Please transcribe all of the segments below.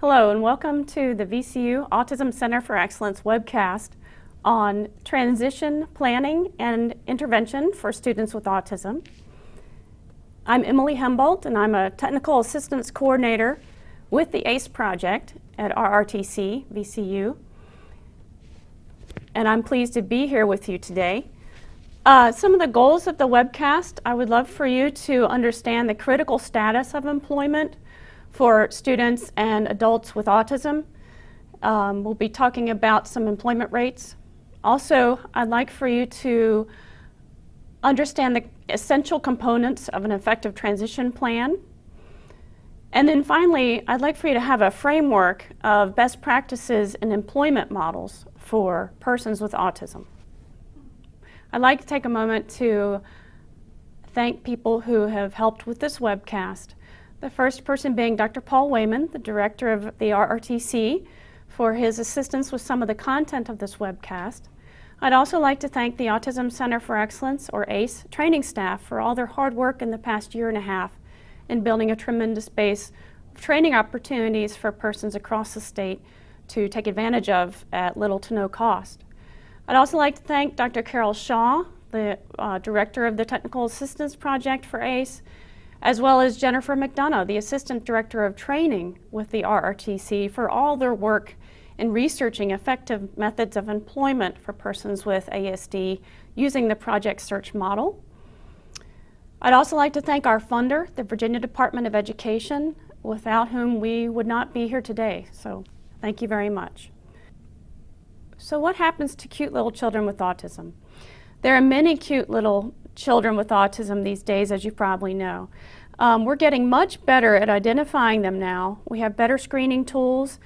Hello and welcome to the VCU Autism Center for Excellence webcast on transition planning and intervention for students with autism. I'm Emily Helmboldt and I'm a technical assistance coordinator with the ACE project at RRTC, VCU. And I'm pleased to be here with you today. Some of the goals of the webcast, I would love for you to understand the critical status of employment for students and adults with autism. We'll be talking about some employment rates. Also, I'd like for you to understand the essential components of an effective transition plan. And then finally, I'd like for you to have a framework of best practices and employment models for persons with autism. I'd like to take a moment to thank people who have helped with this webcast. The first person being Dr. Paul Wayman, the director of the RRTC, for his assistance with some of the content of this webcast. I'd also like to thank the Autism Center for Excellence, or ACE, training staff for all their hard work in the past year and a half in building a tremendous base of training opportunities for persons across the state to take advantage of at little to no cost. I'd also like to thank Dr. Carol Shaw, the director of the Technical Assistance Project for ACE, as well as Jennifer McDonough, the Assistant Director of Training with the RRTC, for all their work in researching effective methods of employment for persons with ASD using the Project Search model. I'd also like to thank our funder, the Virginia Department of Education, without whom we would not be here today. So thank you very much. So what happens to cute little children with autism? There are many cute little children with autism these days, as you probably know. We're getting much better at identifying them now. We have better screening tools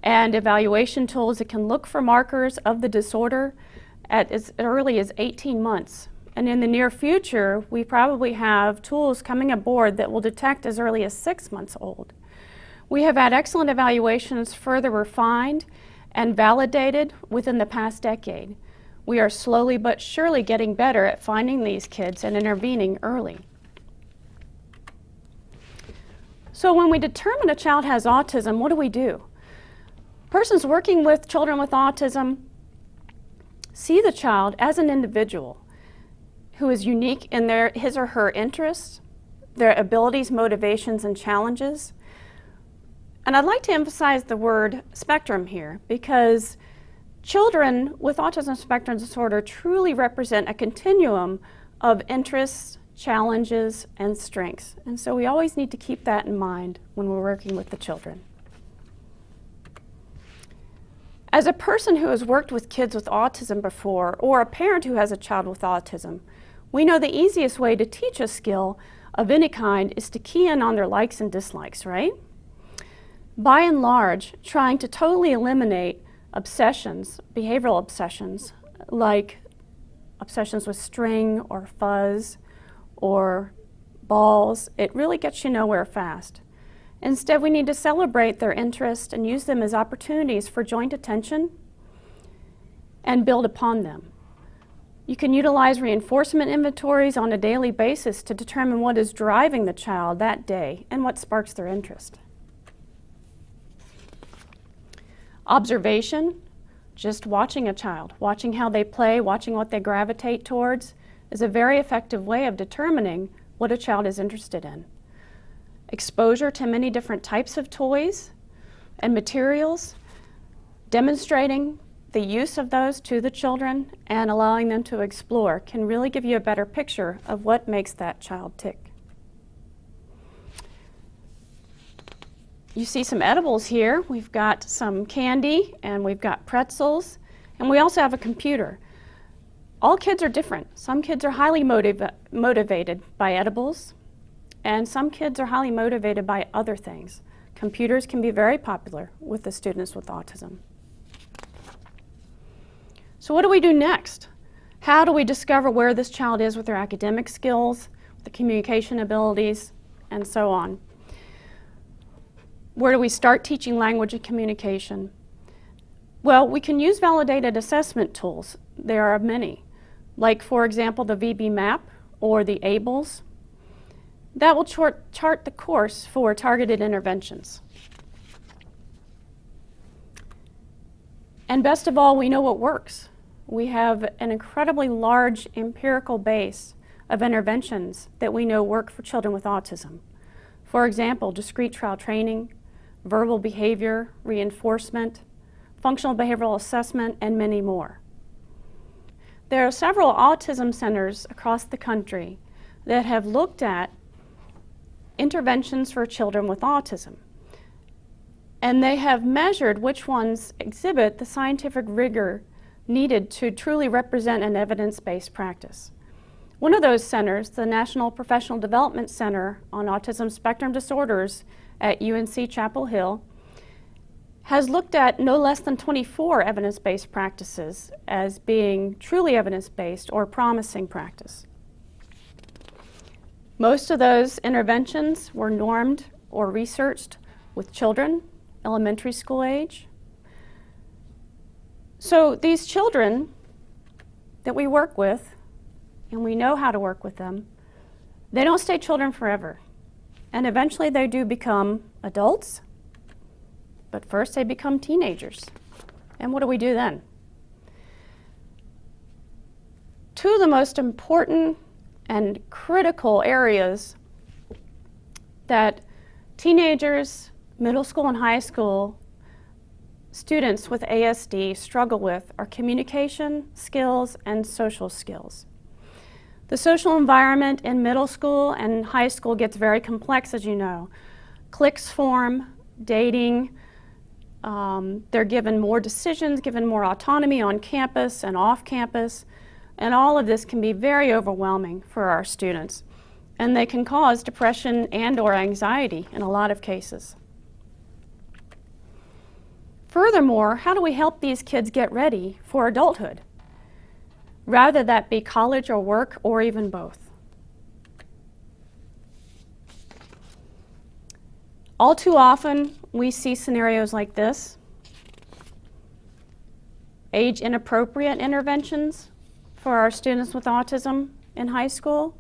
and evaluation tools that can look for markers of the disorder at as early as 18 months. And in the near future, we probably have tools coming aboard that will detect as early as 6 months old. We have had excellent evaluations further refined and validated within the past decade. We are slowly but surely getting better at finding these kids and intervening early. So when we determine a child has autism, what do? Persons working with children with autism see the child as an individual who is unique in his or her interests, their abilities, motivations, and challenges. And I'd like to emphasize the word spectrum here because children with autism spectrum disorder truly represent a continuum of interests, challenges, and strengths. And so we always need to keep that in mind when we're working with the children. As a person who has worked with kids with autism before, or a parent who has a child with autism, we know the easiest way to teach a skill of any kind is to key in on their likes and dislikes, right? By and large, trying to totally eliminate obsessions, behavioral obsessions, like obsessions with string or fuzz or balls, it really gets you nowhere fast. Instead, we need to celebrate their interest and use them as opportunities for joint attention and build upon them. You can utilize reinforcement inventories on a daily basis to determine what is driving the child that day and what sparks their interest. Observation, just watching a child, watching how they play, watching what they gravitate towards, is a very effective way of determining what a child is interested in. Exposure to many different types of toys and materials, demonstrating the use of those to the children and allowing them to explore can really give you a better picture of what makes that child tick. You see some edibles here. We've got some candy and we've got pretzels, and we also have a computer. All kids are different. Some kids are highly motivated by edibles, and some kids are highly motivated by other things. Computers can be very popular with the students with autism. So what do we do next? How do we discover where this child is with their academic skills, the communication abilities, and so on? Where do we start teaching language and communication? Well, we can use validated assessment tools. There are many, like for example the VB map or the ABLES. That will chart the course for targeted interventions. And best of all, we know what works. We have an incredibly large empirical base of interventions that we know work for children with autism. For example, discrete trial training, verbal behavior, reinforcement, functional behavioral assessment, and many more. There are several autism centers across the country that have looked at interventions for children with autism. And they have measured which ones exhibit the scientific rigor needed to truly represent an evidence-based practice. One of those centers, the National Professional Development Center on Autism Spectrum Disorders at UNC Chapel Hill, has looked at no less than 24 evidence-based practices as being truly evidence-based or promising practice. Most of those interventions were normed or researched with children, elementary school age. So these children that we work with, and we know how to work with them, they don't stay children forever. And eventually they do become adults, but first they become teenagers. And what do we do then? Two of the most important and critical areas that teenagers, middle school and high school students with ASD struggle with are communication skills and social skills. The social environment in middle school and high school gets very complex, as you know. Cliques form, dating, they're given more decisions, given more autonomy on campus and off campus, and all of this can be very overwhelming for our students. And they can cause depression and/or anxiety in a lot of cases. Furthermore, how do we help these kids get ready for adulthood? Rather that be college or work or even both. All too often, we see scenarios like this. Age-inappropriate interventions for our students with autism in high school.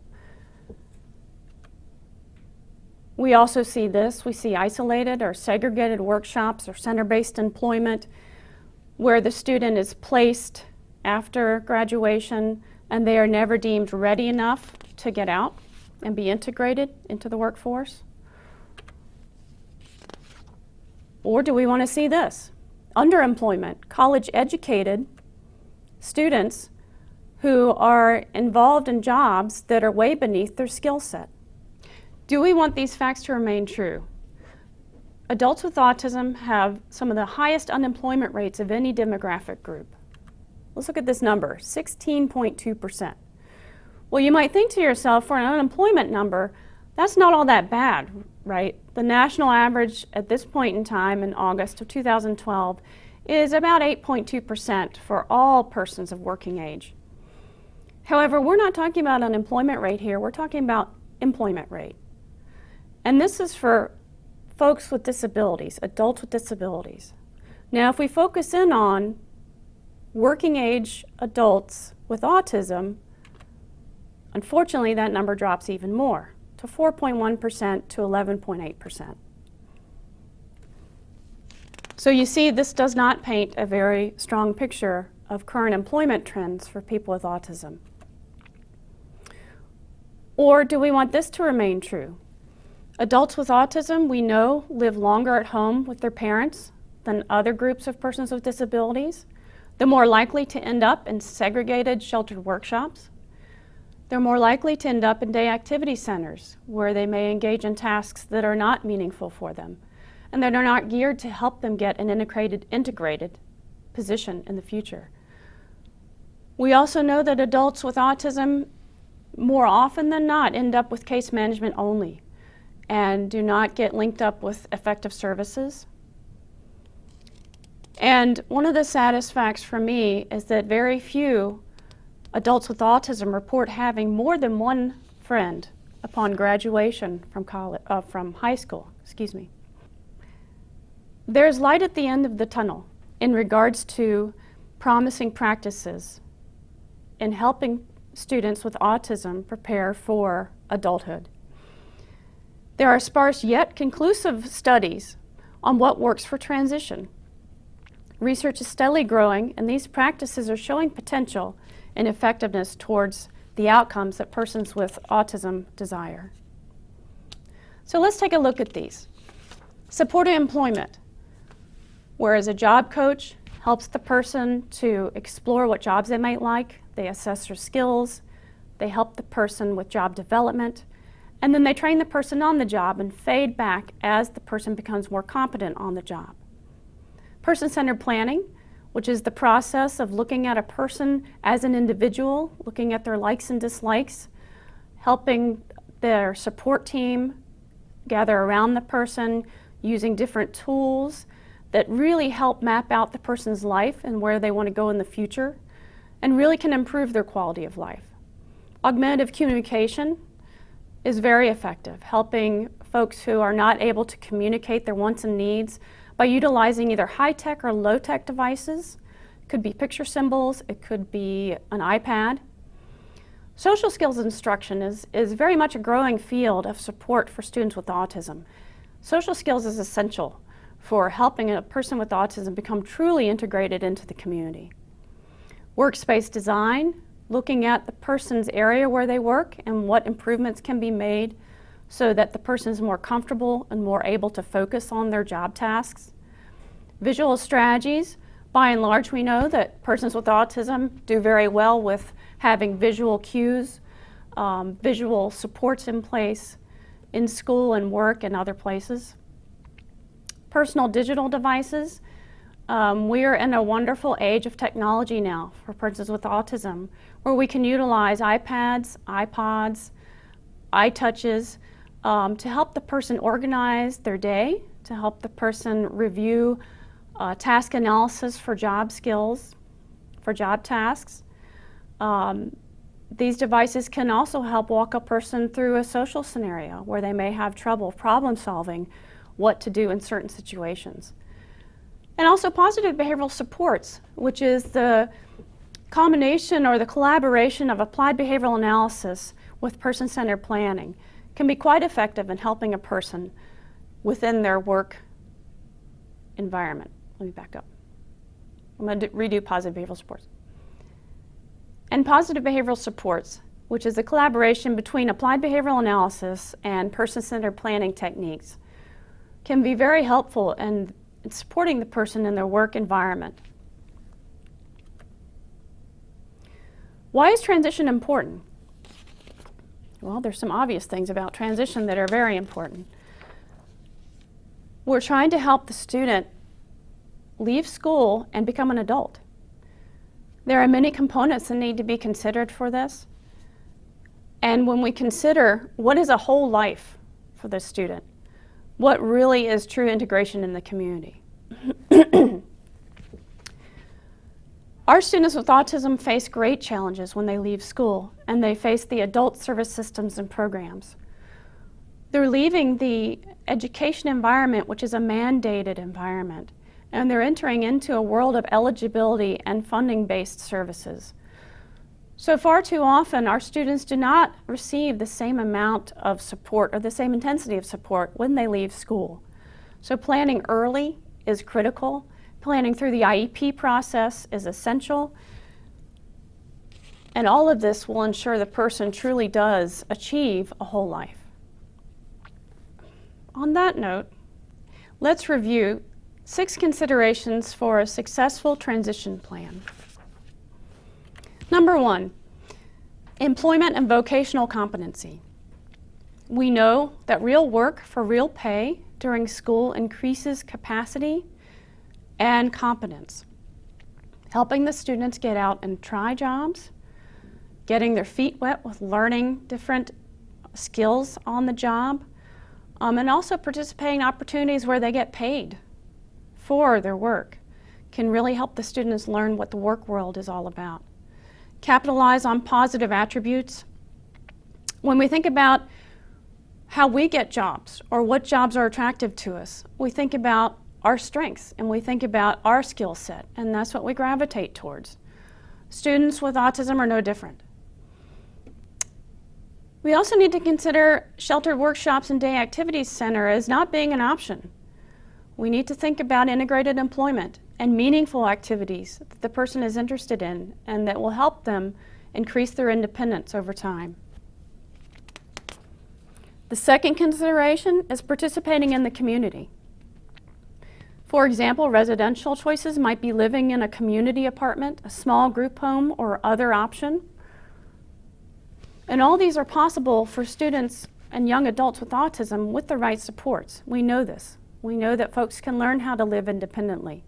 We also see this. We see isolated or segregated workshops or center-based employment where the student is placed after graduation and they are never deemed ready enough to get out and be integrated into the workforce. Or do we want to see this? Underemployment, college-educated students who are involved in jobs that are way beneath their skill set. Do we want these facts to remain true? Adults with autism have some of the highest unemployment rates of any demographic group. Let's look at this number, 16.2%. Well, you might think to yourself, for an unemployment number, that's not all that bad, right? The national average at this point in time in August of 2012 is about 8.2% for all persons of working age. However, we're not talking about unemployment rate here, we're talking about employment rate. And this is for folks with disabilities, adults with disabilities. Now, if we focus in on working age adults with autism, unfortunately that number drops even more, to 4.1% to 11.8%. So you see, this does not paint a very strong picture of current employment trends for people with autism. Or do we want this to remain true? Adults with autism, we know, live longer at home with their parents than other groups of persons with disabilities. They're more likely to end up in segregated sheltered workshops. They're more likely to end up in day activity centers where they may engage in tasks that are not meaningful for them and that are not geared to help them get an integrated position in the future. We also know that adults with autism more often than not end up with case management only and do not get linked up with effective services. And one of the saddest facts for me is that very few adults with autism report having more than one friend upon graduation from high school. There's light at the end of the tunnel in regards to promising practices in helping students with autism prepare for adulthood. There are sparse yet conclusive studies on what works for transition. Research is steadily growing, and these practices are showing potential and effectiveness towards the outcomes that persons with autism desire. So let's take a look at these. Supported employment, whereas a job coach helps the person to explore what jobs they might like, they assess their skills, they help the person with job development, and then they train the person on the job and fade back as the person becomes more competent on the job. Person-centered planning, which is the process of looking at a person as an individual, looking at their likes and dislikes, helping their support team gather around the person, using different tools that really help map out the person's life and where they want to go in the future, and really can improve their quality of life. Augmentative communication is very effective, helping folks who are not able to communicate their wants and needs by utilizing either high-tech or low-tech devices. It could be picture symbols, it could be an iPad. Social skills instruction is very much a growing field of support for students with autism. Social skills is essential for helping a person with autism become truly integrated into the community. Workspace design, looking at the person's area where they work and what improvements can be made so that the person is more comfortable and more able to focus on their job tasks. Visual strategies, by and large we know that persons with autism do very well with having visual cues, visual supports in place in school and work and other places. Personal digital devices. We are in a wonderful age of technology now for persons with autism, where we can utilize iPads, iPods, iTouches to help the person organize their day, to help the person review task analysis for job skills, for job tasks. These devices can also help walk a person through a social scenario where they may have trouble problem solving what to do in certain situations. And also positive behavioral supports, which is the combination or the collaboration of applied behavioral analysis with person-centered planning, can be quite effective in helping a person within their work environment. Let me back up. I'm going to redo positive behavioral supports. And positive behavioral supports, which is the collaboration between applied behavioral analysis and person-centered planning techniques, can be very helpful in supporting the person in their work environment. Why is transition important? Well, there's some obvious things about transition that are very important. We're trying to help the student leave school and become an adult. There are many components that need to be considered for this. And when we consider what is a whole life for the student, what really is true integration in the community. Our students with autism face great challenges when they leave school, and they face the adult service systems and programs. They're leaving the education environment, which is a mandated environment, and they're entering into a world of eligibility and funding-based services. So far too often, our students do not receive the same amount of support or the same intensity of support when they leave school. So planning early is critical. Planning through the IEP process is essential. And all of this will ensure the person truly does achieve a whole life. On that note, let's review 6 considerations for a successful transition plan. Number 1, employment and vocational competency. We know that real work for real pay during school increases capacity and competence, helping the students get out and try jobs, getting their feet wet with learning different skills on the job, and also participating in opportunities where they get paid for their work can really help the students learn what the work world is all about. Capitalize on positive attributes. When we think about how we get jobs or what jobs are attractive to us, we think about our strengths and we think about our skill set, and that's what we gravitate towards. Students with autism are no different. We also need to consider sheltered workshops and day activities center as not being an option. We need to think about integrated employment and meaningful activities that the person is interested in and that will help them increase their independence over time. The second consideration is participating in the community. For example, residential choices might be living in a community apartment, a small group home, or other option. And all these are possible for students and young adults with autism with the right supports. We know this. We know that folks can learn how to live independently.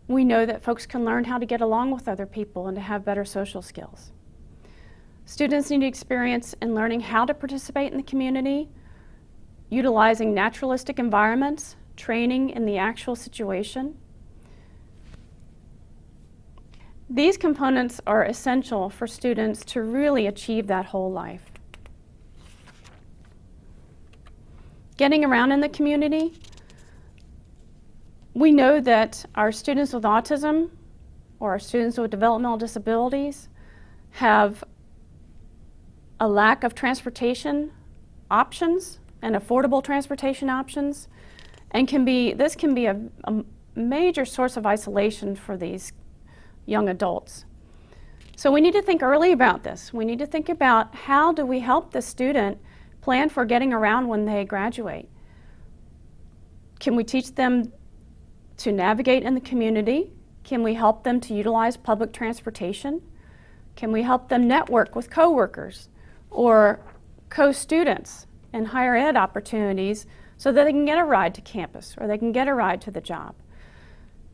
We know that folks can learn how to get along with other people and to have better social skills. Students need experience in learning how to participate in the community, utilizing naturalistic environments, training in the actual situation. These components are essential for students to really achieve that whole life. Getting around in the community, we know that our students with autism or our students with developmental disabilities have a lack of transportation options and affordable transportation options, and this can be a major source of isolation for these young adults. So we need to think early about this. We need to think about how do we help the student plan for getting around when they graduate. Can we teach them to navigate in the community? Can we help them to utilize public transportation? Can we help them network with coworkers or co-students in higher ed opportunities so that they can get a ride to campus or they can get a ride to the job?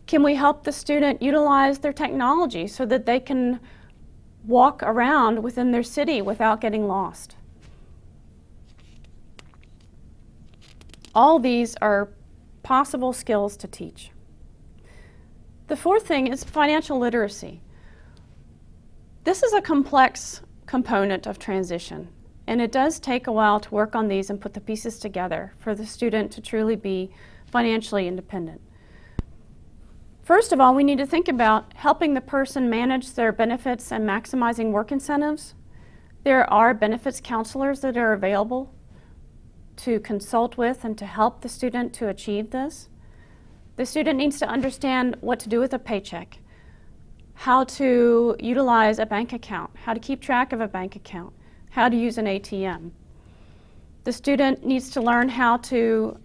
Can we help the student utilize their technology so that they can walk around within their city without getting lost? All these are possible skills to teach. The fourth thing is financial literacy. This is a complex component of transition, and it does take a while to work on these and put the pieces together for the student to truly be financially independent. First of all, we need to think about helping the person manage their benefits and maximizing work incentives. There are benefits counselors that are available to consult with and to help the student to achieve this. The student needs to understand what to do with a paycheck, how to utilize a bank account, how to keep track of a bank account, how to use an ATM. The student needs to learn how to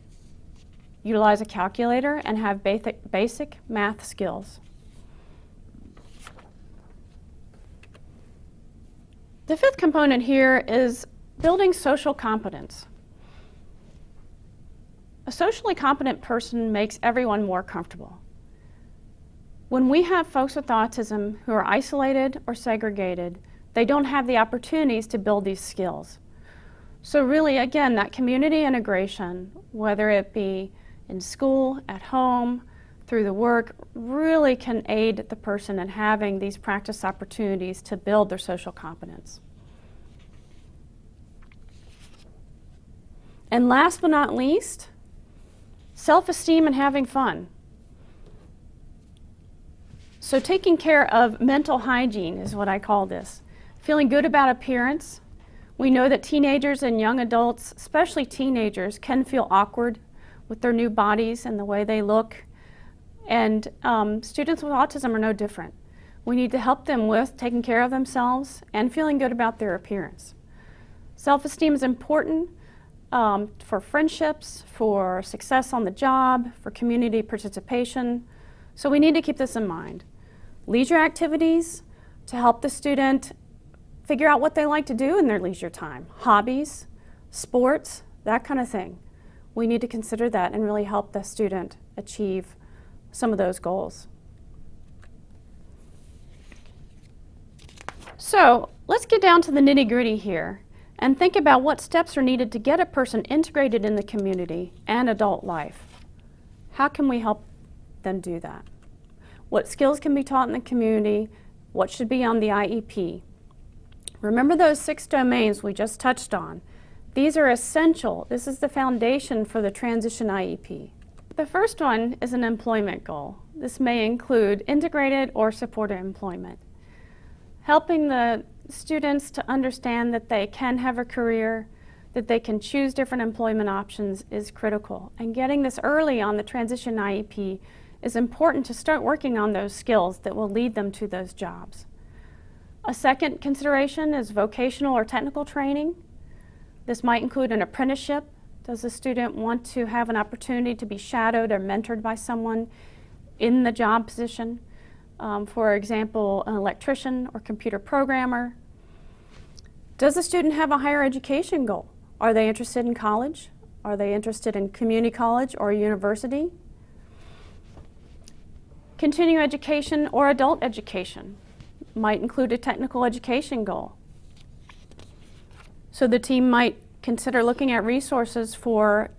utilize a calculator and have basic math skills. The fifth component here is building social competence. A socially competent person makes everyone more comfortable. When we have folks with autism who are isolated or segregated, they don't have the opportunities to build these skills. So really, again, that community integration, whether it be in school, at home, through the work, really can aid the person in having these practice opportunities to build their social competence. And last but not least, self-esteem and having fun. So taking care of mental hygiene is what I call this. Feeling good about appearance. We know that teenagers and young adults, especially teenagers, can feel awkward with their new bodies and the way they look. And students with autism are no different. We need to help them with taking care of themselves and feeling good about their appearance. Self-esteem is important for friendships, for success on the job, for community participation. So we need to keep this in mind. Leisure activities to help the student figure out what they like to do in their leisure time. Hobbies, sports, that kind of thing. We need to consider that and really help the student achieve some of those goals. So let's get down to the nitty-gritty here and think about what steps are needed to get a person integrated in the community and adult life. How can we help them do that? What skills can be taught in the community? What should be on the IEP? Remember those 6 domains we just touched on. These are essential. This is the foundation for the transition IEP. The first one is an employment goal. This may include integrated or supported employment. Helping the students to understand that they can have a career, that they can choose different employment options is critical. And getting this early on the transition IEP it's important to start working on those skills that will lead them to those jobs. A second consideration is vocational or technical training. This might include an apprenticeship. Does the student want to have an opportunity to be shadowed or mentored by someone in the job position? For example, an electrician or computer programmer. Does the student have a higher education goal? Are they interested in college? Are they interested in community college or university? Continuing education or adult education might include a technical education goal. So the team might consider looking at resources for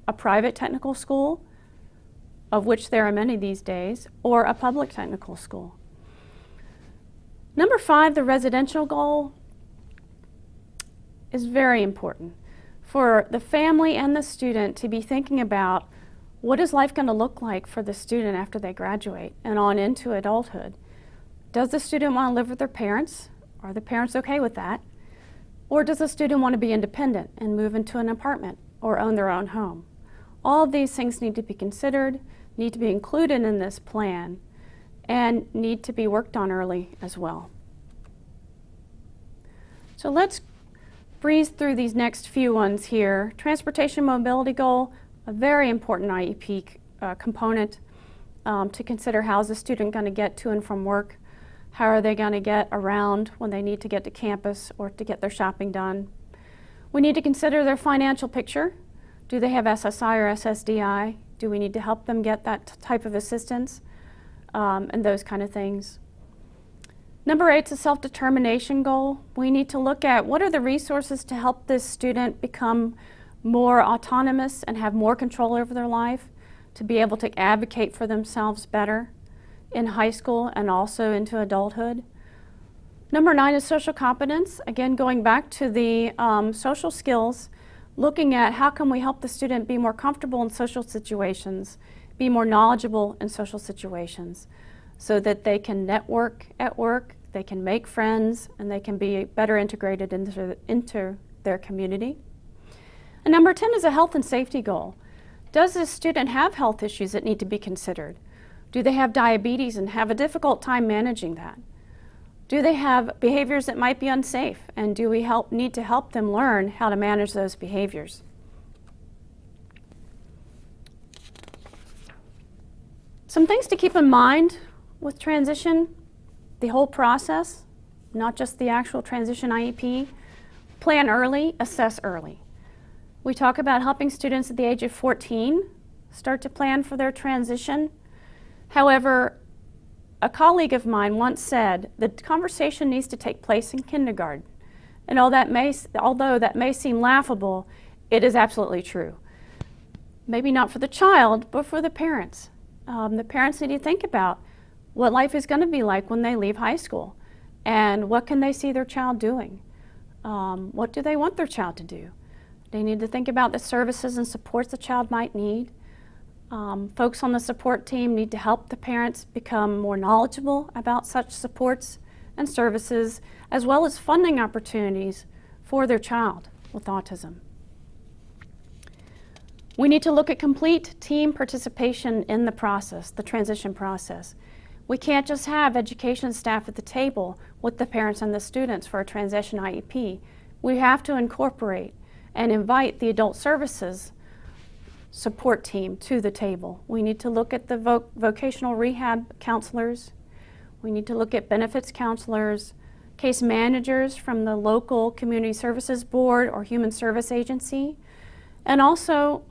a private technical school, of which there are many these days, or a public technical school. Number 5, the residential goal is very important for the family and the student to be thinking about what is life going to look like for the student after they graduate and on into adulthood. Does the student want to live with their parents? Are the parents okay with that? Or does the student want to be independent and move into an apartment or own their own home? All of these things need to be considered, need to be included in this plan, and need to be worked on early as well. So let's breeze through these next few ones here. Transportation mobility goal, a very important IEP component to consider. How is the student going to get to and from work? How are they going to get around when they need to get to campus or to get their shopping done? We need to consider their financial picture. Do they have SSI or SSDI? Do we need to help them get that type of assistance? And those kind of things. Number 8 is a self-determination goal. We need to look at what are the resources to help this student become more autonomous and have more control over their life, to be able to advocate for themselves better in high school and also into adulthood. Number 9 is social competence. Again, going back to the social skills, looking at how can we help the student be more comfortable in social situations, be more knowledgeable in social situations, so that they can network at work, they can make friends, and they can be better integrated into their community. And number 10 is a health and safety goal. Does this student have health issues that need to be considered? Do they have diabetes and have a difficult time managing that? Do they have behaviors that might be unsafe? And do we need to help them learn how to manage those behaviors? Some things to keep in mind with transition, the whole process, not just the actual transition IEP. Plan early, assess early. We talk about helping students at the age of 14 start to plan for their transition. However, a colleague of mine once said the conversation needs to take place in kindergarten. And although that may seem laughable, it is absolutely true. Maybe not for the child, but for the parents. The parents need to think about what life is going to be like when they leave high school, and what can they see their child doing. What do they want their child to do? They need to think about the services and supports the child might need. Folks on the support team need to help the parents become more knowledgeable about such supports and services, as well as funding opportunities for their child with autism. We need to look at complete team participation in the process, the transition process. We can't just have education staff at the table with the parents and the students for a transition IEP. We have to incorporate and invite the adult services support team to the table. We need to look at the vocational rehab counselors. We need to look at benefits counselors, case managers from the local community services board or human service agency, and also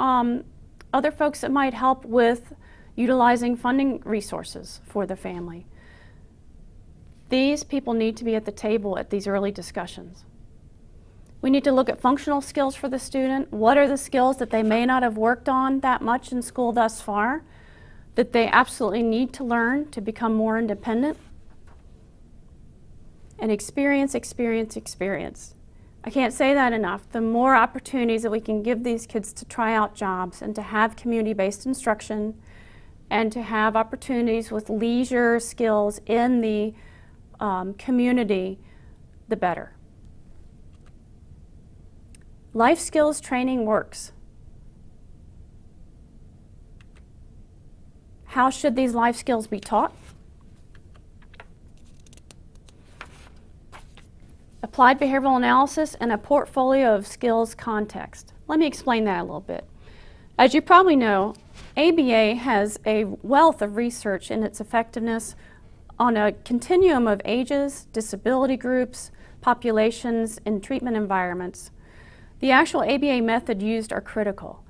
other folks that might help with utilizing funding resources for the family. These people need to be at the table at these early discussions. We need to look at functional skills for the student. What are the skills that they may not have worked on that much in school thus far, that they absolutely need to learn to become more independent? And experience, experience, experience. I can't say that enough. The more opportunities that we can give these kids to try out jobs and to have community-based instruction and to have opportunities with leisure skills in the community, the better. Life skills training works. How should these life skills be taught? Applied behavioral analysis and a portfolio of skills context. Let me explain that a little bit. As you probably know, ABA has a wealth of research in its effectiveness on a continuum of ages, disability groups, populations, and treatment environments. The actual ABA method used are critical.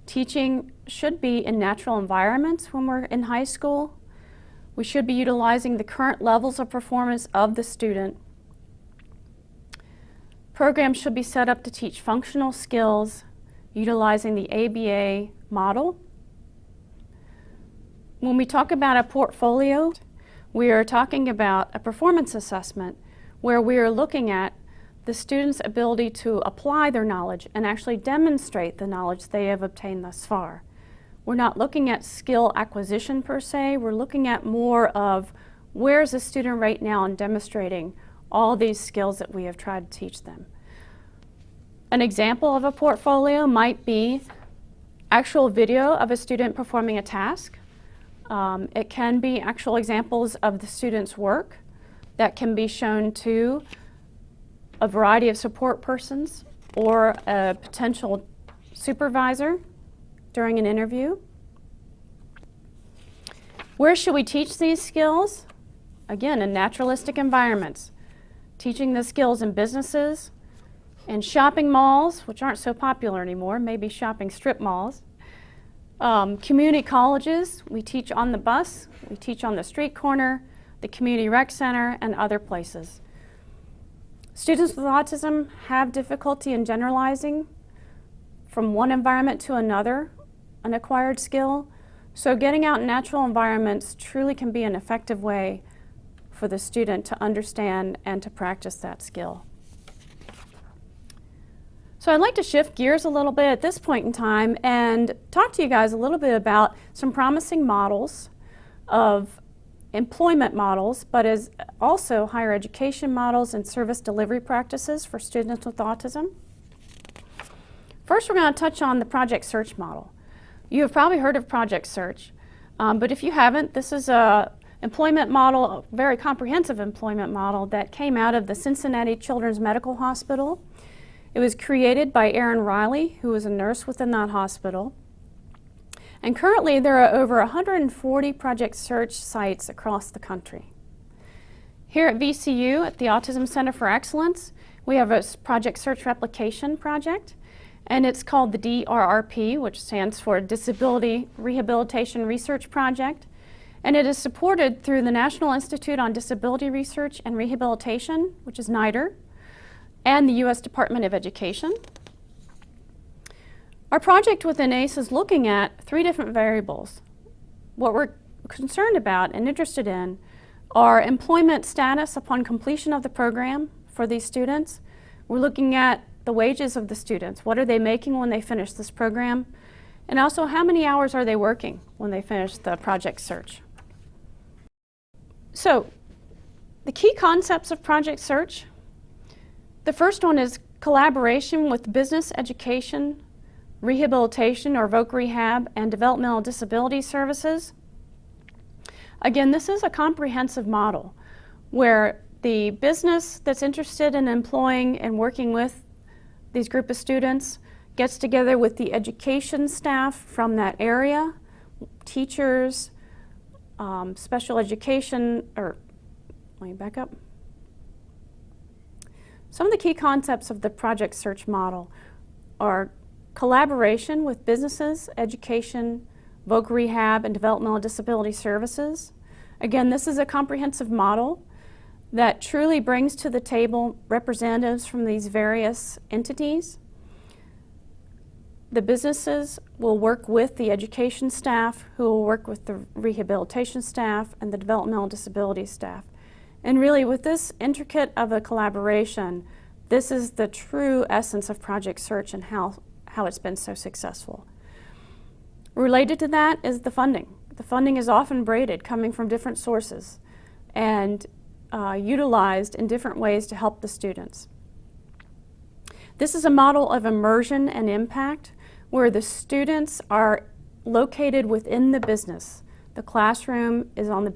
Teaching should be in natural environments when we're in high school. We should be utilizing the current levels of performance of the student. Programs should be set up to teach functional skills utilizing the ABA model. When we talk about a portfolio, we are talking about a performance assessment where we are looking at the student's ability to apply their knowledge and actually demonstrate the knowledge they have obtained thus far. We're not looking at skill acquisition per se, we're looking at more of where's the student right now in demonstrating all these skills that we have tried to teach them. An example of a portfolio might be actual video of a student performing a task. It can be actual examples of the student's work that can be shown to a variety of support persons or a potential supervisor during an interview. Where should we teach these skills? Again, in naturalistic environments. Teaching the skills in businesses, in shopping malls, which aren't so popular anymore, maybe shopping strip malls. Community colleges, we teach on the bus, we teach on the street corner, the community rec center, and other places. Students with autism have difficulty in generalizing from one environment to another, an acquired skill. So getting out in natural environments truly can be an effective way for the student to understand and to practice that skill. So I'd like to shift gears a little bit at this point in time and talk to you guys a little bit about some promising models of employment models, but as also higher education models and service delivery practices for students with autism. First, we're going to touch on the Project Search model. You have probably heard of Project Search, but if you haven't, this is a employment model, a very comprehensive employment model that came out of the Cincinnati Children's Medical Hospital. It was created by Erin Riley, who was a nurse within that hospital. And currently there are over 140 Project Search sites across the country. Here at VCU, at the Autism Center for Excellence, we have a Project Search Replication project, and it's called the DRRP, which stands for Disability Rehabilitation Research Project. And it is supported through the National Institute on Disability Research and Rehabilitation, which is NIDR, and the U.S. Department of Education. Our project within ACE is looking at 3 different variables. What we're concerned about and interested in are employment status upon completion of the program for these students. We're looking at the wages of the students. What are they making when they finish this program? And also, how many hours are they working when they finish the Project Search? So, the key concepts of Project Search. The first one is collaboration with business, education, rehabilitation or voc rehab, and developmental disability services. Again, this is a comprehensive model where the business that's interested in employing and working with these group of students gets together with the education staff from that area, teachers, special education, or let me back up. Some of the key concepts of the Project Search model are collaboration with businesses, education, voc rehab, and developmental disability services. Again, this is a comprehensive model that truly brings to the table representatives from these various entities. The businesses will work with the education staff, who will work with the rehabilitation staff and the developmental disability staff. And really, with this intricate of a collaboration, this is the true essence of Project Search and how it's been so successful. Related to that is the funding. The funding is often braided, coming from different sources, and utilized in different ways to help the students. This is a model of immersion and impact, where the students are located within the business. The classroom is on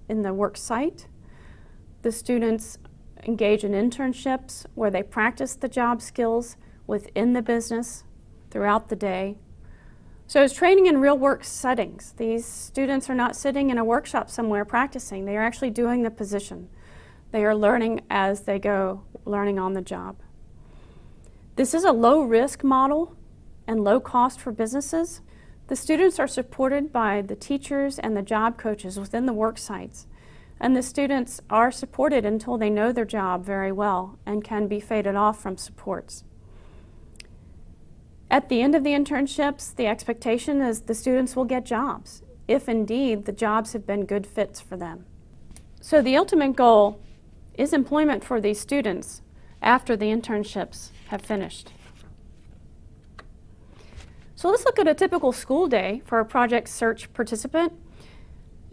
in the work site. The students engage in internships where they practice the job skills within the business throughout the day. So it's training in real work settings. These students are not sitting in a workshop somewhere practicing. They are actually doing the position. They are learning as they go, learning on the job. This is a low-risk model and low cost for businesses. The students are supported by the teachers and the job coaches within the work sites. And the students are supported until they know their job very well and can be faded off from supports. At the end of the internships, the expectation is the students will get jobs, if indeed the jobs have been good fits for them. So the ultimate goal is employment for these students after the internships have finished. So let's look at a typical school day for a project search participant.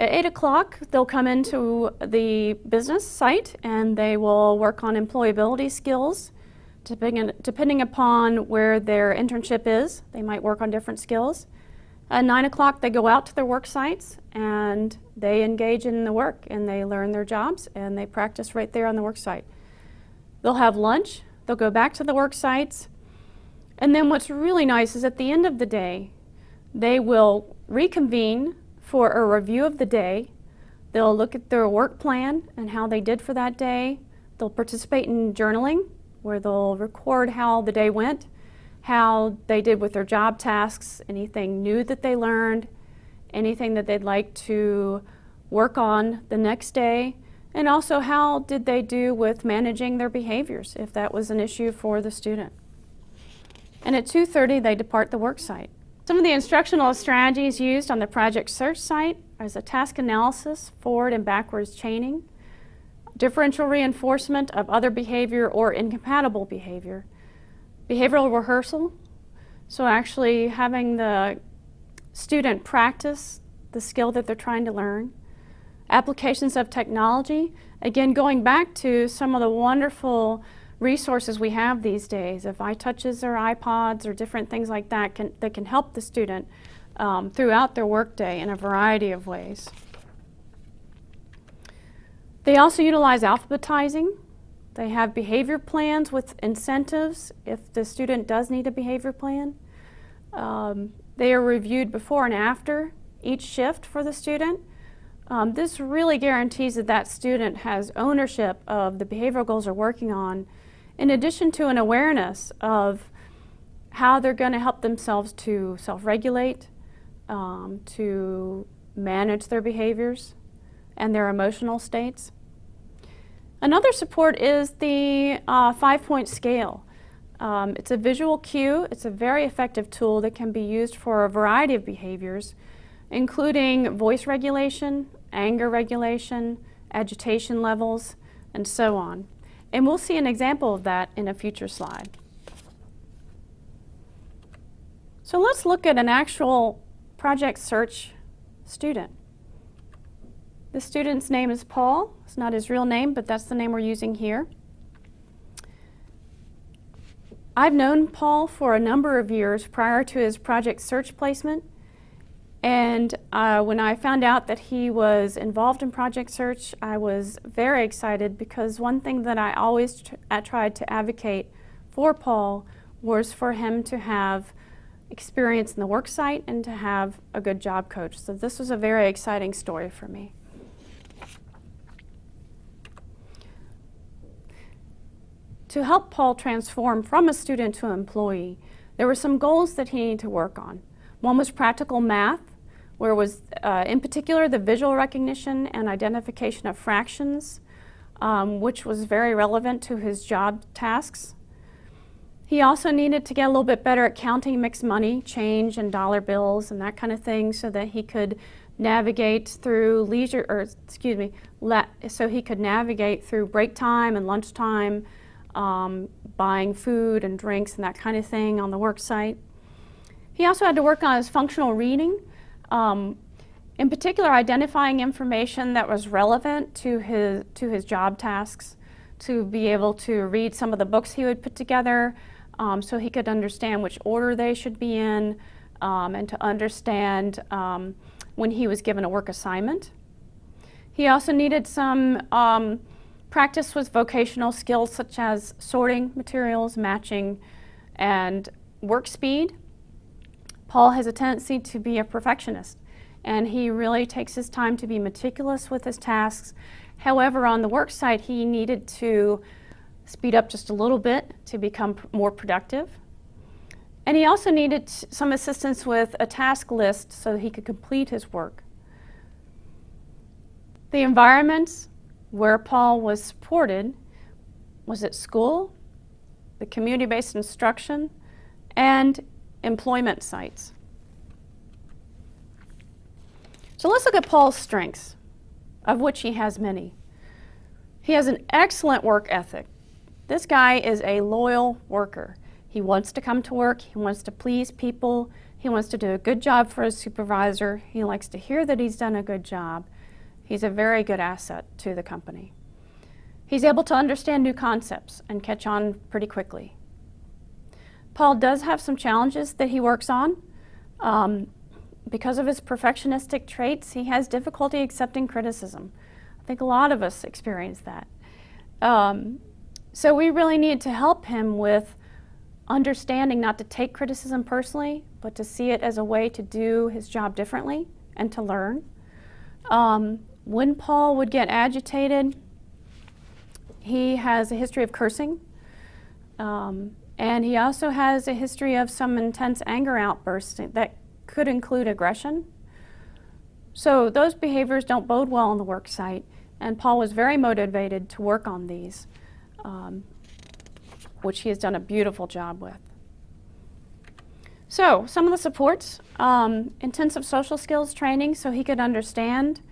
At 8 o'clock, they'll come into the business site and they will work on employability skills. Depending upon where their internship is, they might work on different skills. At 9 o'clock, they go out to their work sites and they engage in the work and they learn their jobs and they practice right there on the work site. They'll have lunch, they'll go back to the work sites, and then what's really nice is at the end of the day, they will reconvene for a review of the day. They'll look at their work plan and how they did for that day. They'll participate in journaling, where they'll record how the day went, how they did with their job tasks, anything new that they learned, anything that they'd like to work on the next day, and also how did they do with managing their behaviors, if that was an issue for the student. And at 2:30, they depart the work site. Some of the instructional strategies used on the project search site is a task analysis, forward and backwards chaining, differential reinforcement of other behavior or incompatible behavior, behavioral rehearsal, so actually having the student practice the skill that they're trying to learn, applications of technology, again going back to some of the wonderful resources we have these days, if iTouches or iPods or different things like that can help the student throughout their workday in a variety of ways. They also utilize alphabetizing. They have behavior plans with incentives if the student does need a behavior plan. They are reviewed before and after each shift for the student. This really guarantees that that student has ownership of the behavioral goals they're working on, in addition to an awareness of how they're going to help themselves to self-regulate, to manage their behaviors and their emotional states. Another support is the 5-point scale. It's a visual cue. It's a very effective tool that can be used for a variety of behaviors, including voice regulation, anger regulation, agitation levels, and so on. And we'll see an example of that in a future slide. So let's look at an actual project search student. The student's name is Paul. It's not his real name, but that's the name we're using here. I've known Paul for a number of years prior to his project search placement. And when I found out that he was involved in project search, I was very excited because one thing that I always tried to advocate for Paul was for him to have experience in the work site and to have a good job coach. So this was a very exciting story for me. To help Paul transform from a student to an employee, there were some goals that he needed to work on. One was practical math, where was in particular the visual recognition and identification of fractions, which was very relevant to his job tasks. He also needed to get a little bit better at counting mixed money, change and dollar bills and that kind of thing, so that he could navigate through so he could navigate through break time and lunch time, buying food and drinks and that kind of thing on the work site. He also had to work on his functional reading, in particular identifying information that was relevant to his job tasks, to be able to read some of the books he would put together so he could understand which order they should be in, and to understand when he was given a work assignment. He also needed some practice with vocational skills such as sorting materials, matching, and work speed. Paul has a tendency to be a perfectionist, and he really takes his time to be meticulous with his tasks. However, on the work site, he needed to speed up just a little bit to become more productive. And he also needed some assistance with a task list so that he could complete his work. The environments where Paul was supported was at school, the community-based instruction, and employment sites. So let's look at Paul's strengths, of which he has many. He has an excellent work ethic. This guy is a loyal worker. He wants to come to work, he wants to please people, he wants to do a good job for his supervisor, he likes to hear that he's done a good job. He's a very good asset to the company. He's able to understand new concepts and catch on pretty quickly. Paul does have some challenges that he works on. Because of his perfectionistic traits, he has difficulty accepting criticism. I think a lot of us experience that. So we really need to help him with understanding not to take criticism personally, but to see it as a way to do his job differently and to learn. When Paul would get agitated, he has a history of cursing, and he also has a history of some intense anger outbursts that could include aggression. So those behaviors don't bode well on the work site, and Paul was very motivated to work on these, which he has done a beautiful job with. So some of the supports, intensive social skills training so he could understand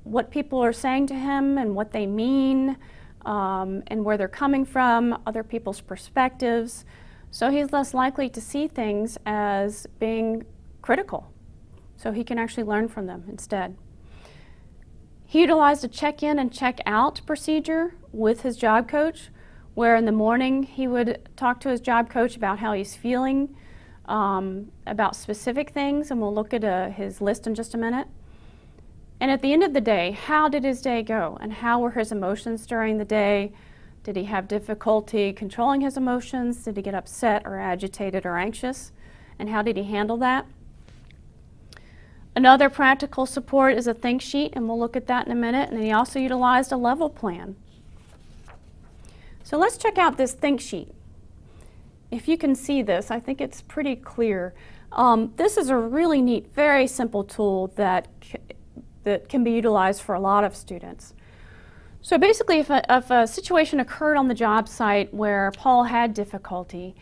what people are saying to him and what they mean, and where they're coming from, other people's perspectives. So he's less likely to see things as being critical, so he can actually learn from them instead. He utilized a check-in and check-out procedure with his job coach, where in the morning he would talk to his job coach about how he's feeling, about specific things, and we'll look at his list in just a minute. And at the end of the day, how did his day go, and how were his emotions during the day? Did he have difficulty controlling his emotions? Did he get upset or agitated or anxious? And how did he handle that? Another practical support is a think sheet, and we'll look at that in a minute. And he also utilized a level plan. So let's check out this think sheet. If you can see this, I think it's pretty clear. This is a really neat, very simple tool that can be utilized for a lot of students. So basically, if a situation occurred on the job site where Paul had difficulty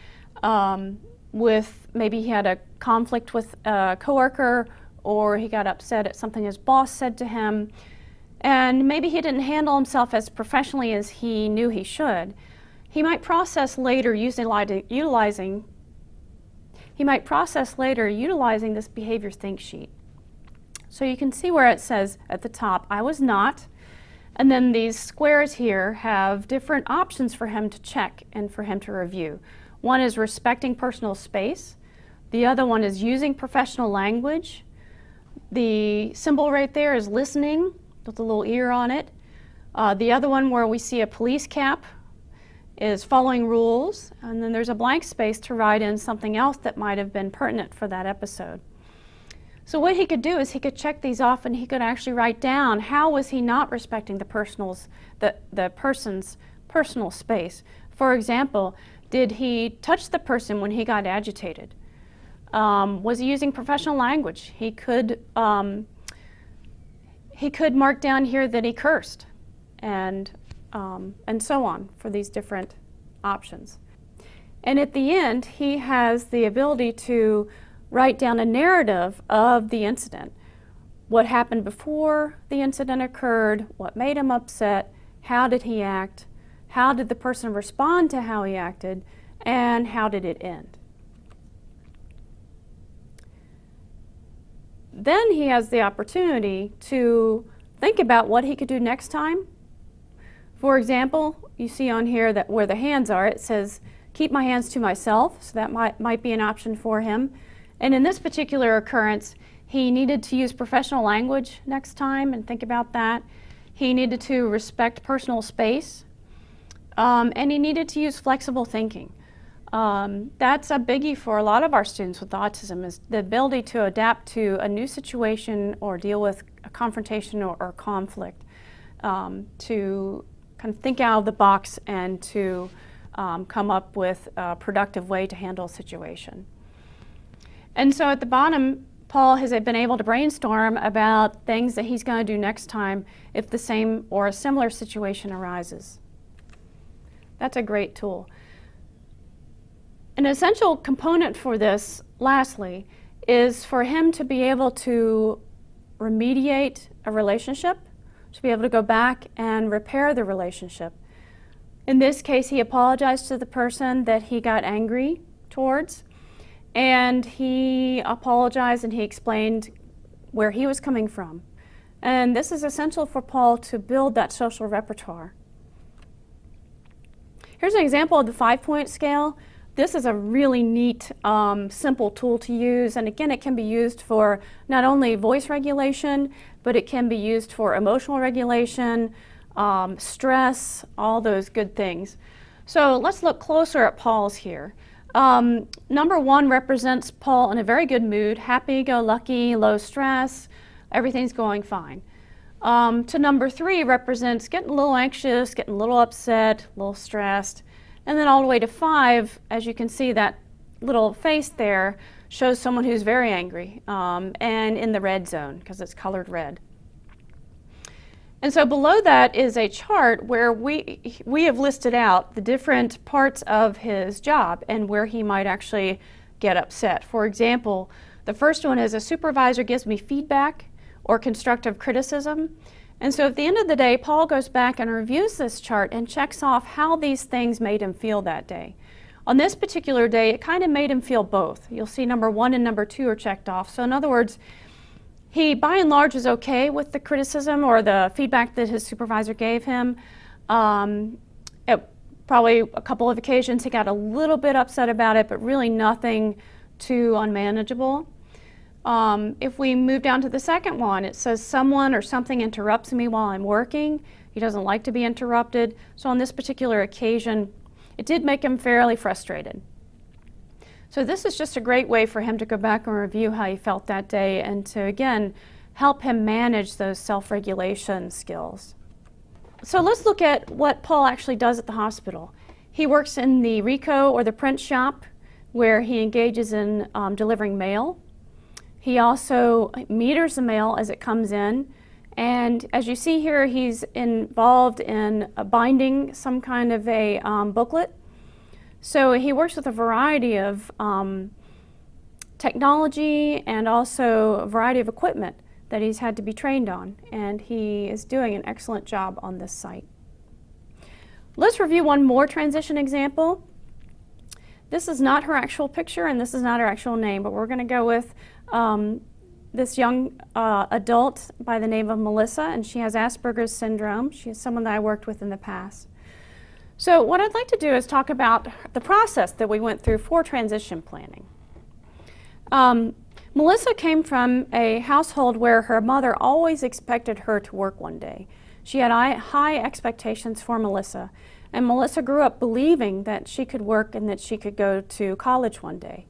with, maybe he had a conflict with a coworker, or he got upset at something his boss said to him, and maybe he didn't handle himself as professionally as he knew he should, he might process later utilizing this behavior think sheet. So you can see where it says at the top, I was not, and then these squares here have different options for him to check and for him to review. One is respecting personal space. The other one is using professional language. The symbol right there is listening with a little ear on it. The other one, where we see a police cap, is following rules. And then there's a blank space to write in something else that might have been pertinent for that episode. So what he could do is he could check these off, and he could actually write down how was he not respecting the person's personal space. For example, did he touch the person when he got agitated? Was he using professional language? He could mark down here that he cursed, and so on for these different options. And at the end, he has the ability to write down a narrative of the incident. What happened before the incident occurred, what made him upset, how did he act, how did the person respond to how he acted, and how did it end. Then he has the opportunity to think about what he could do next time. For example, you see on here that where the hands are, it says, keep my hands to myself, so that might be an option for him. And in this particular occurrence, He needed to use professional language next time and think about that. He needed to respect personal space, and he needed to use flexible thinking. That's a biggie for a lot of our students with autism, is the ability to adapt to a new situation or deal with a confrontation or conflict, to kind of think out of the box and to come up with a productive way to handle a situation. And so at the bottom, Paul has been able to brainstorm about things that he's going to do next time if the same or a similar situation arises. That's a great tool. An essential component for this, lastly, is for him to be able to remediate a relationship, to be able to go back and repair the relationship. In this case, he apologized to the person that he got angry towards, and he apologized and he explained where he was coming from. And this is essential for Paul to build that social repertoire. Here's an example of the 5-point scale. This is a really neat, simple tool to use, and again, it can be used for not only voice regulation, but it can be used for emotional regulation, stress, all those good things. So let's look closer at Paul's here. Number 1 represents Paul in a very good mood, happy-go-lucky, low stress, everything's going fine. To number 3 represents getting a little anxious, getting a little upset, a little stressed. And then all the way to 5, as you can see, that little face there shows someone who's very angry and in the red zone because it's colored red. And so below that is a chart where we have listed out the different parts of his job and where he might actually get upset. For example, the first one is a supervisor gives me feedback or constructive criticism. And so at the end of the day, Paul goes back and reviews this chart and checks off how these things made him feel that day. On this particular day, it kind of made him feel both. You'll see number 1 and number 2 are checked off. So in other words, he by and large is okay with the criticism or the feedback that his supervisor gave him. At probably a couple of occasions he got a little bit upset about it, but really nothing too unmanageable. If we move down to the second one, it says someone or something interrupts me while I'm working. He doesn't like to be interrupted. So on this particular occasion, it did make him fairly frustrated. So this is just a great way for him to go back and review how he felt that day and to, again, help him manage those self-regulation skills. So let's look at what Paul actually does at the hospital. He works in the RICO or the print shop where he engages in delivering mail. He also meters the mail as it comes in, and as you see here, he's involved in binding some kind of a booklet. So he works with a variety of technology and also a variety of equipment that he's had to be trained on, and he is doing an excellent job on this site. Let's review one more transition example. This is not her actual picture and this is not her actual name, but we're going to go with this young adult by the name of Melissa, and she has Asperger's syndrome. She is someone that I worked with in the past. So what I'd like to do is talk about the process that we went through for transition planning. Melissa came from a household where her mother always expected her to work one day. She had high expectations for Melissa, and Melissa grew up believing that she could work and that she could go to college one day.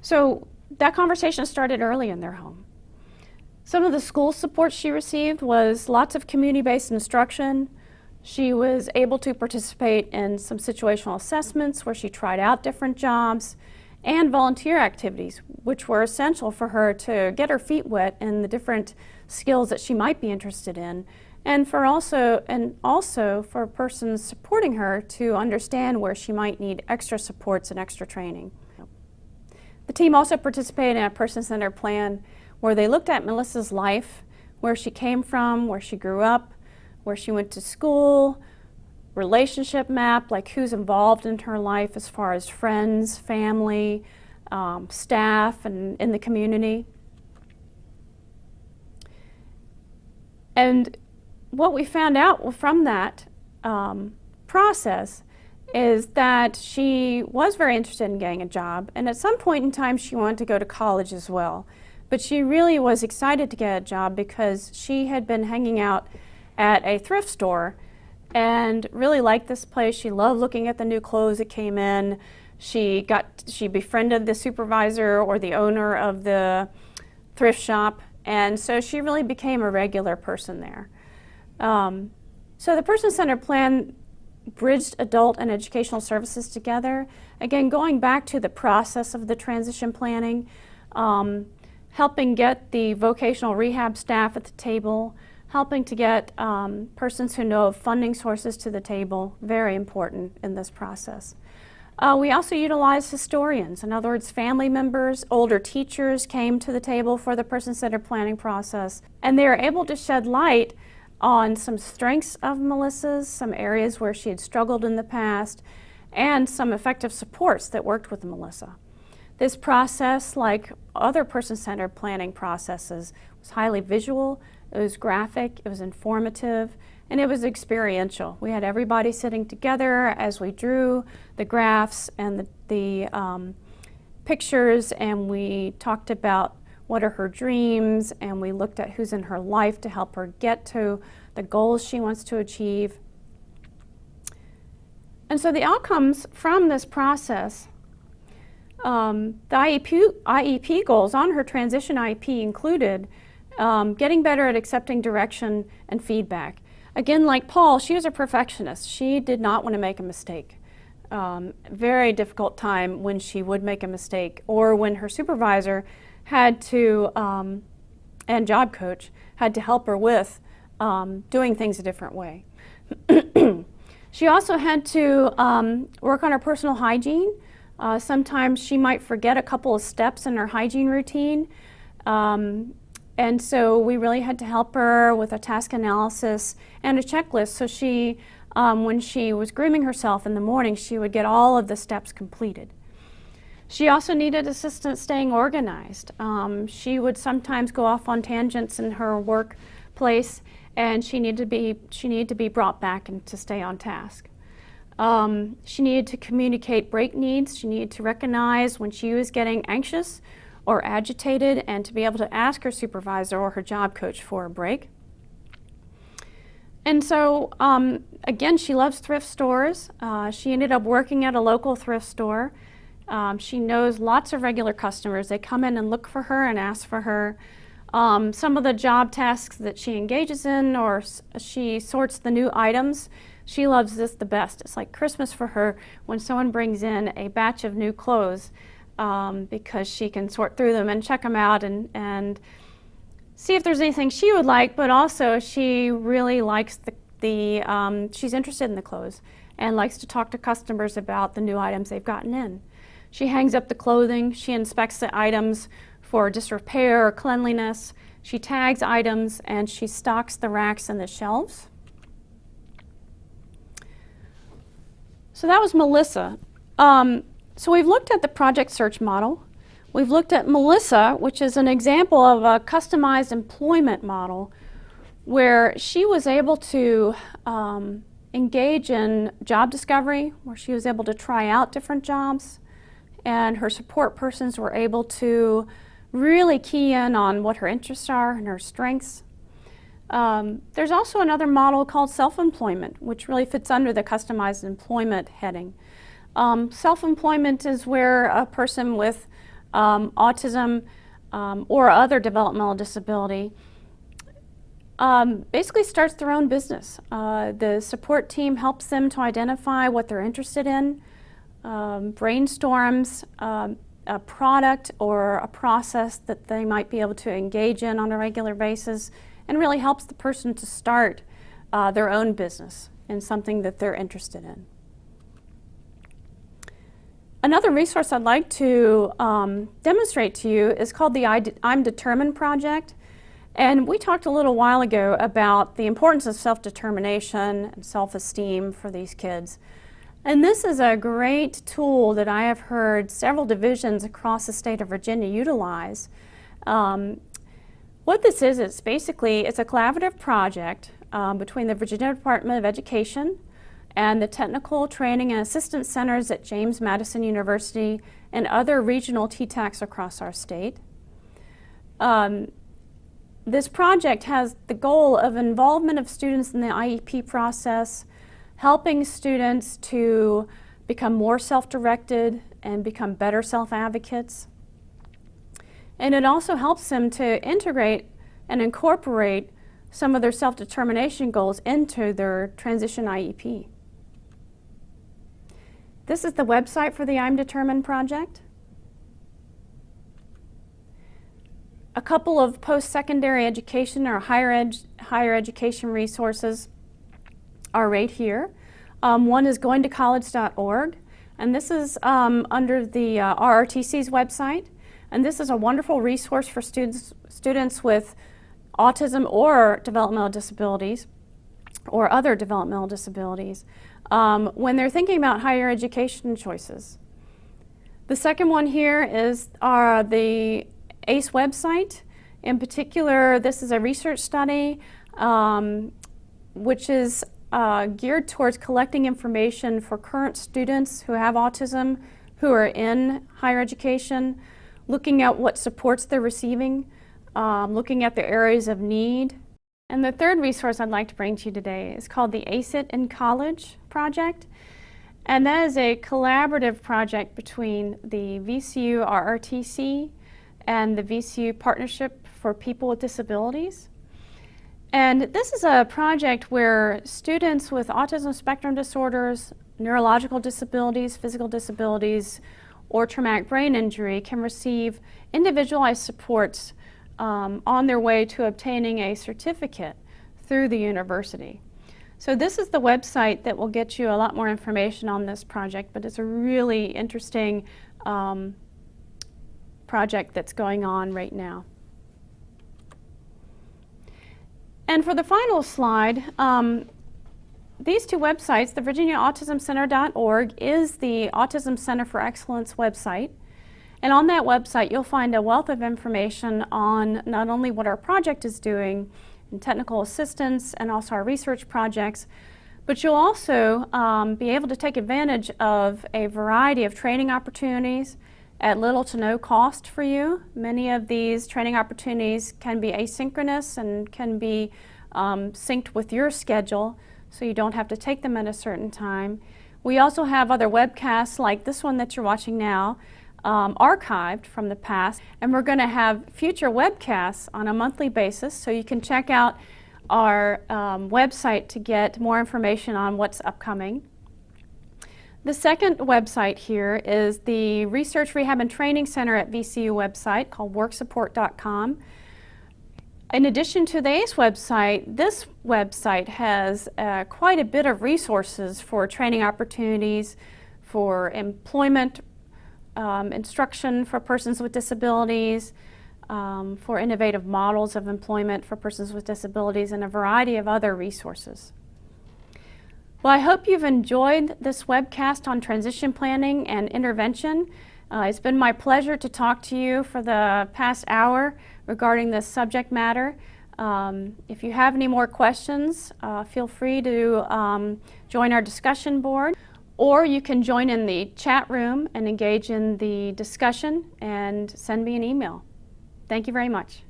So that conversation started early in their home. Some of the school support she received was lots of community-based instruction. She was able to participate in some situational assessments where she tried out different jobs and volunteer activities, which were essential for her to get her feet wet in the different skills that she might be interested in, and also for persons supporting her to understand where she might need extra supports and extra training. The team also participated in a person-centered plan where they looked at Melissa's life, where she came from, where she grew up, where she went to school, relationship map, like who's involved in her life as far as friends, family, staff, and in the community. And what we found out from that process is that she was very interested in getting a job, and at some point in time she wanted to go to college as well. but she really was excited to get a job because she had been hanging out at a thrift store and really liked this place. She loved looking at the new clothes that came in. She befriended the supervisor or the owner of the thrift shop, and so she really became a regular person there. So the person-centered plan bridged adult and educational services together. Again, going back to the process of the transition planning, helping get the vocational rehab staff at the table, helping to get persons who know of funding sources to the table, very important in this process. We also utilized historians. In other words, family members, older teachers came to the table for the person-centered planning process, and they were able to shed light on some strengths of Melissa's, some areas where she had struggled in the past, and some effective supports that worked with Melissa. This process, like other person-centered planning processes, was highly visual, it was graphic, it was informative, and it was experiential. We had everybody sitting together as we drew the graphs and the pictures, and we talked about what are her dreams, and we looked at who's in her life to help her get to the goals she wants to achieve. And so the outcomes from this process, the IEP goals on her transition IEP included getting better at accepting direction and feedback. Again, like Paul, she was a perfectionist. She did not want to make a mistake. Very difficult time when she would make a mistake, or when her supervisor had to, and job coach, had to help her with doing things a different way. She also had to work on her personal hygiene. Sometimes she might forget a couple of steps in her hygiene routine. And so we really had to help her with a task analysis and a checklist. So she, when she was grooming herself in the morning, she would get all of the steps completed. She also needed assistance staying organized. She would sometimes go off on tangents in her workplace, and she needed to be brought back and to stay on task. She needed to communicate break needs. She needed to recognize when she was getting anxious or agitated, and to be able to ask her supervisor or her job coach for a break. And so, again, she loves thrift stores. She ended up working at a local thrift store. She knows lots of regular customers. They come in and look for her and ask for her. Some of the job tasks that she engages in, or she sorts the new items, she loves this the best. It's like Christmas for her when someone brings in a batch of new clothes, because she can sort through them and check them out and see if there's anything she would like, but also she really likes she's interested in the clothes and likes to talk to customers about the new items they've gotten in. She hangs up the clothing, she inspects the items for disrepair or cleanliness, she tags items, and she stocks the racks and the shelves. So that was Melissa. So we've looked at the project search model. We've looked at Melissa, which is an example of a customized employment model where she was able to engage in job discovery, where she was able to try out different jobs, and her support persons were able to really key in on what her interests are and her strengths. There's also another model called self-employment, which really fits under the customized employment heading. Self-employment is where a person with autism or other developmental disability basically starts their own business. The support team helps them to identify what they're interested in, brainstorms a product or a process that they might be able to engage in on a regular basis, and really helps the person to start their own business in something that they're interested in. Another resource I'd like to demonstrate to you is called the I'm Determined project. And we talked a little while ago about the importance of self-determination and self-esteem for these kids. And this is a great tool that I have heard several divisions across the state of Virginia utilize. What this is, it's a collaborative project between the Virginia Department of Education and the Technical Training and Assistance Centers at James Madison University and other regional TTACs across our state. This project has the goal of involvement of students in the IEP process, helping students to become more self-directed and become better self-advocates. And it also helps them to integrate and incorporate some of their self-determination goals into their transition IEP. This is the website for the I'm Determined project. A couple of post-secondary education or higher education resources are right here. One is goingtocollege.org, and this is under the RRTC's website. And this is a wonderful resource for students with autism or developmental disabilities or other developmental disabilities when they're thinking about higher education choices. The second one here is the ACE website. In particular, this is a research study which is geared towards collecting information for current students who have autism, who are in higher education, looking at what supports they're receiving, looking at their areas of need. And the third resource I'd like to bring to you today is called the ACE It in College project. And that is a collaborative project between the VCU-RRTC and the VCU Partnership for People with Disabilities. And this is a project where students with autism spectrum disorders, neurological disabilities, physical disabilities, or traumatic brain injury can receive individualized supports on their way to obtaining a certificate through the university. So this is the website that will get you a lot more information on this project, but it's a really interesting project that's going on right now. And for the final slide, these two websites, the VirginiaAutismCenter.org is the Autism Center for Excellence website. And on that website, you'll find a wealth of information on not only what our project is doing in technical assistance and also our research projects, but you'll also be able to take advantage of a variety of training opportunities at little to no cost for you. Many of these training opportunities can be asynchronous and can be synced with your schedule, so you don't have to take them at a certain time. We also have other webcasts like this one that you're watching now, archived from the past, and we're going to have future webcasts on a monthly basis, so you can check out our website to get more information on what's upcoming. The second website here is the Research, Rehab, and Training Center at VCU website called worksupport.com. In addition to the ACE website, this website has quite a bit of resources for training opportunities, for employment, instruction for persons with disabilities, for innovative models of employment for persons with disabilities, and a variety of other resources. Well, I hope you've enjoyed this webcast on transition planning and intervention. It's been my pleasure to talk to you for the past hour regarding this subject matter. If you have any more questions, feel free to join our discussion board, or you can join in the chat room and engage in the discussion and send me an email. Thank you very much.